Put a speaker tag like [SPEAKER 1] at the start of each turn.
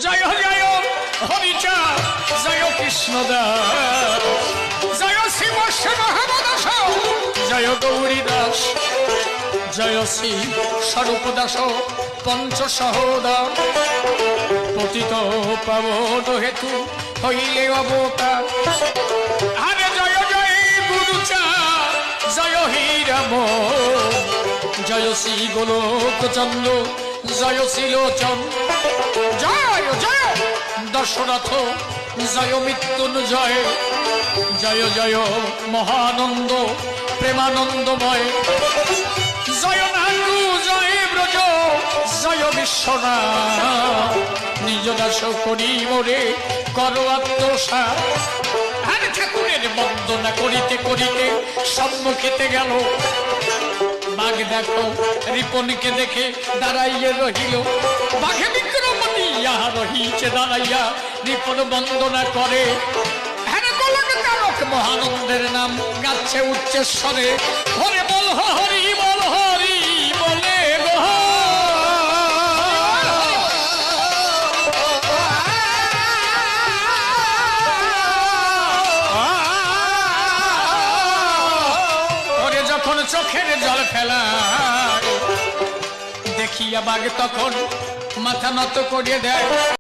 [SPEAKER 1] জয় জয় হরিচা জয় কৃষ্ণদাস জয় শিব শিব হেমদাস জয় গৌরী দাস জয় শ্রী স্বরূপ দাস পঞ্চ সহোদর পতিত পাবন হেতু হইলে অবতার। আরে জয় জয় গুরুচা জয় হীরাম জয় শ্রী গোলকচন্দ্র জয় শ্রীলোচন জয় জয় দশরথ জয় মৃত্যুঞ্জয় জয় জয় মহানন্দ প্রেমানন্দময় জয় নাগু জয় ব্রজ জয় বিশ্বনাথ নিজ দাস করি মোরে কর আত্মসাৎ। আর ঠাকুরের বন্দনা করিতে করিতে সম্মুখেতে গেল। বাঘ দেখো রিপনকে দেখে দাঁড়াইয়ে রহিল। বাঘে বিক্রমণী ইহা রহিছে দাঁড়াইয়া রিপন বন্দনা করে। মহানন্দের নাম গাচ্ছে উচ্চেশ্বরে হরে বল হরি বল হরি বলে ওরে যখন চোখের জল ফেলা দেখিয়া বাঘ তখন মাথা নত করিয়ে দেয়।